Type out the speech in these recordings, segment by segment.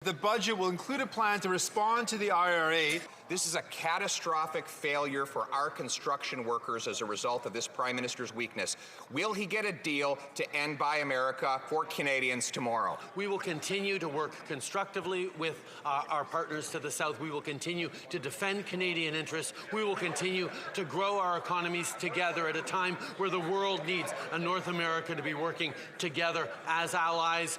The budget will include a plan to respond to the IRA. This is a catastrophic failure for our construction workers as a result of this Prime Minister's weakness. Will he get a deal to end Buy America for Canadians tomorrow? We will continue to work constructively with our partners to the south. We will continue to defend Canadian interests. We will continue to grow our economies together at a time where the world needs a North America to be working together as allies.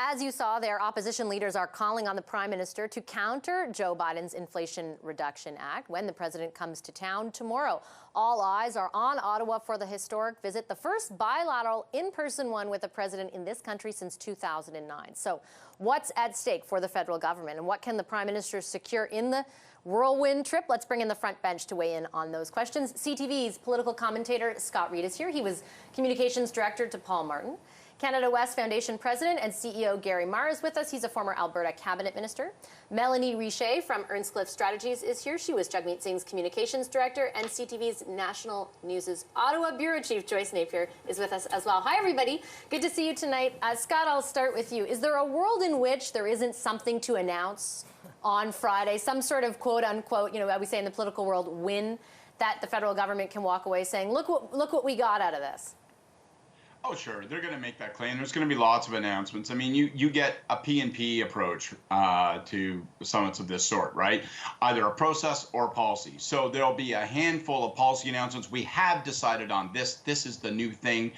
As you saw there, opposition leaders are calling on the Prime Minister to counter Joe Biden's Inflation Reduction Act when the president comes to town tomorrow. All eyes are on Ottawa for the historic visit, the first bilateral in-person one with a president in this country since 2009. So what's at stake for the federal government, and what can the Prime Minister secure in the whirlwind trip? Let's bring in the front bench to weigh in on those questions. CTV's political commentator Scott Reid is here. He was communications director to Paul Martin. Canada West Foundation President and CEO Gary Marr is with us. He's a former Alberta Cabinet Minister. Melanie Richer from Earnscliffe Strategies is here. She was Jagmeet Singh's Communications Director, and CTV's National News' Ottawa Bureau Chief Joyce Napier is with us as well. Hi, everybody. Good to see you tonight. Scott, I'll start with you. Is there a world in which there isn't something to announce on Friday, some sort of quote-unquote, I would say in the political world, win that the federal government can walk away saying, look what we got out of this? Oh, sure. They're going to make that claim. There's going to be lots of announcements. I mean, you get a P&P approach to summits of this sort, right? Either a process or a policy. So there'll be a handful of policy announcements. We have decided on this. This is the new thing.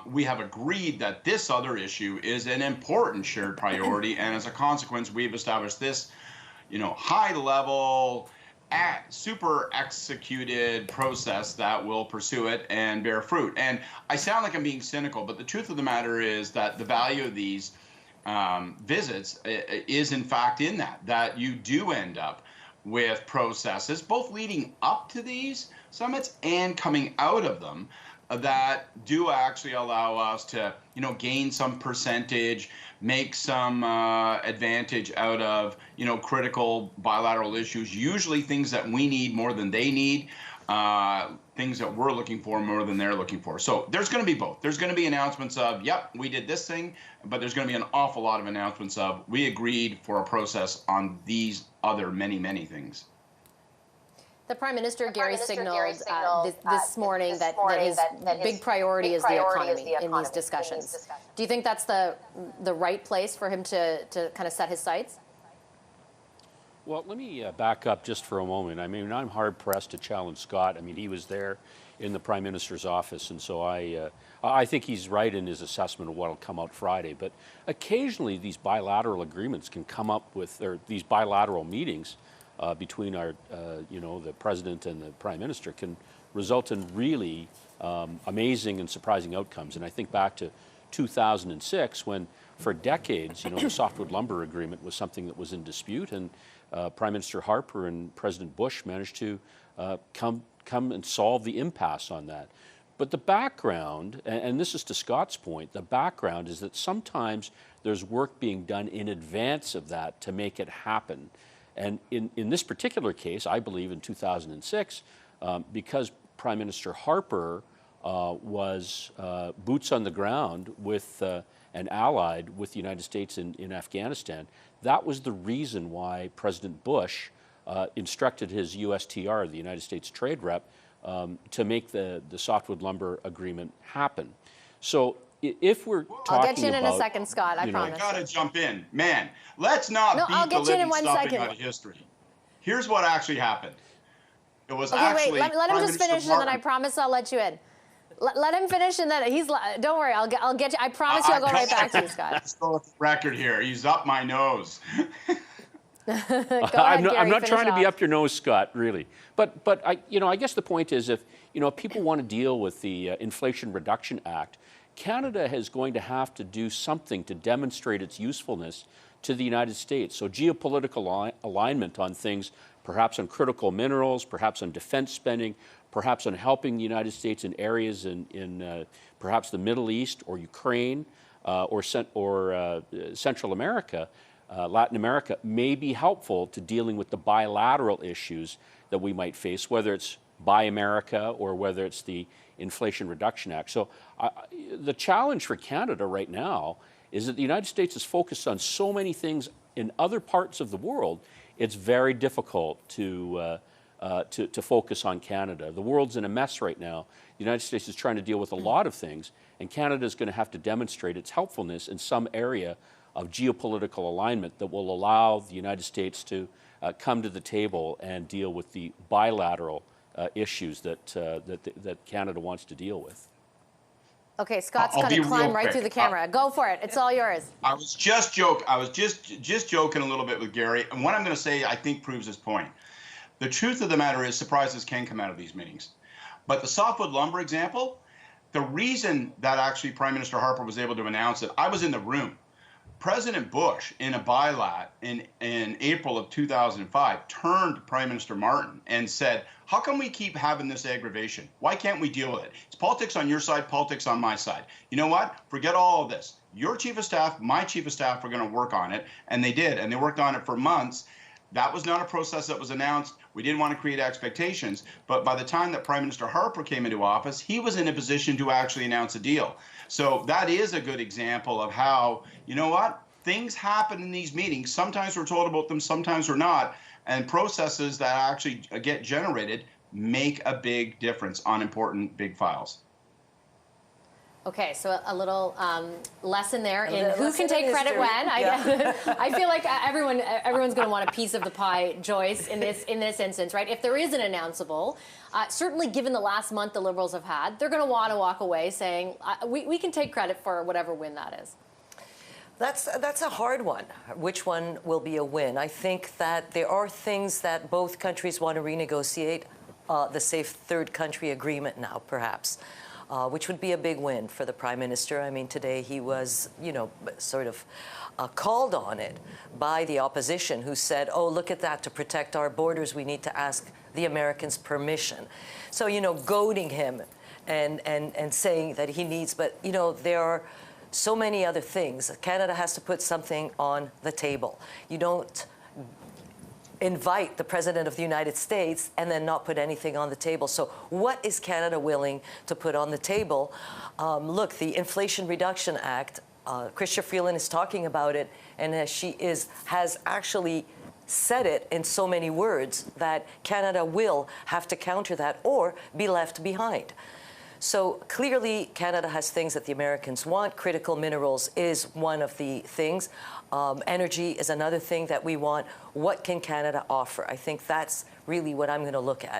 We have agreed that this other issue is an important shared priority. And as a consequence, we've established this, high-level, super executed process that will pursue it and bear fruit. And I sound like I'm being cynical, but the truth of the matter is that the value of these visits is in fact in that you do end up with processes, both leading up to these summits and coming out of them, that do actually allow us to, gain some percentage, make some advantage out of, critical bilateral issues, usually things that we need more than they need, things that we're looking for more than they're looking for. So there's going to be both. There's going to be announcements of, yep, we did this thing, but there's going to be an awful lot of announcements of, we agreed for a process on these other many, many things. The Prime Minister, Gary, signaled this morning that his big priority is the economy in these discussions. Do you think that's the right place for him to kind of set his sights? Well, let me back up just for a moment. I mean, I'm hard-pressed to challenge Scott. I mean, he was there in the Prime Minister's office, and so I think he's right in his assessment of what will come out Friday. But occasionally these bilateral agreements can come up with, or these bilateral meetings between our, the President and the Prime Minister can result in really amazing and surprising outcomes. And I think back to 2006 when, for decades, the softwood lumber agreement was something that was in dispute, and Prime Minister Harper and President Bush managed to come and solve the impasse on that. But the background, and this is to Scott's point, the background is that sometimes there's work being done in advance of that to make it happen. And in this particular case, I believe in 2006, because Prime Minister Harper was boots on the ground with and allied with the United States in Afghanistan, that was the reason why President Bush instructed his USTR, the United States Trade Rep, to make the softwood lumber agreement happen. So if we're talking I'll get you in about, a second, Scott, I promise. I gotta jump in. Man, let's not beat the living stuffing out of history. Here's what actually happened. It was actually... Wait, let him just finish, and then I promise I'll let you in. Let him finish, and then don't worry, I'll get you. I promise you I'll go right back to you, Scott. Let's go with the record here. He's up my nose. I'm not trying to be up your nose, Scott, really. But I guess the point is, if people want to deal with the Inflation Reduction Act, Canada is going to have to do something to demonstrate its usefulness to the United States. So geopolitical alignment on things, perhaps on critical minerals, perhaps on defense spending, perhaps on helping the United States in areas in perhaps the Middle East or Ukraine or Central America, Latin America, may be helpful to dealing with the bilateral issues that we might face, whether it's Buy America or whether it's the Inflation Reduction Act. So the challenge for Canada right now is that the United States is focused on so many things in other parts of the world, it's very difficult to focus on Canada. The world's in a mess right now. The United States is trying to deal with a lot of things, and Canada is going to have to demonstrate its helpfulness in some area of geopolitical alignment that will allow the United States to come to the table and deal with the bilateral issues that Canada wants to deal with. Okay, Scott's going to climb right through the camera. Go for it. It's all yours. I was just joking a little bit with Gary, and what I'm going to say I think proves his point. The truth of the matter is surprises can come out of these meetings. But the softwood lumber example, the reason that actually Prime Minister Harper was able to announce it, I was in the room. President Bush, in a bilat in April of 2005, turned to Prime Minister Martin and said, how come we keep having this aggravation? Why can't we deal with it? It's politics on your side, politics on my side. You know what? Forget all of this. Your chief of staff, my chief of staff are going to work on it. And they did. And they worked on it for months. That was not a process that was announced. We didn't want to create expectations. But by the time that Prime Minister Harper came into office, he was in a position to actually announce a deal. So that is a good example of how, you know what? Things happen in these meetings. Sometimes we're told about them, sometimes we're not. And processes that actually get generated make a big difference on important big files. Okay, so a little lesson there in who can take credit when. I feel like everyone's going to want a piece of the pie, Joyce, in this instance, right? If there is an announceable, certainly given the last month the Liberals have had, they're going to want to walk away saying we can take credit for whatever win that is. That's a hard one. Which one will be a win? I think that there are things that both countries want to renegotiate, the Safe Third Country Agreement now, perhaps, which would be a big win for the Prime Minister. I mean, today he was, sort of called on it by the opposition, who said, oh, look at that, to protect our borders, we need to ask the Americans' permission. So, goading him and saying that he needs, but, there are so many other things. Canada has to put something on the table. You don't invite the President of the United States and then not put anything on the table. So what is Canada willing to put on the table? Look, the Inflation Reduction Act, Chrystia Freeland is talking about it, and as she has actually said it in so many words that Canada will have to counter that or be left behind. So clearly, Canada has things that the Americans want. Critical minerals is one of the things. Energy is another thing that we want. What can Canada offer? I think that's really what I'm going to look at.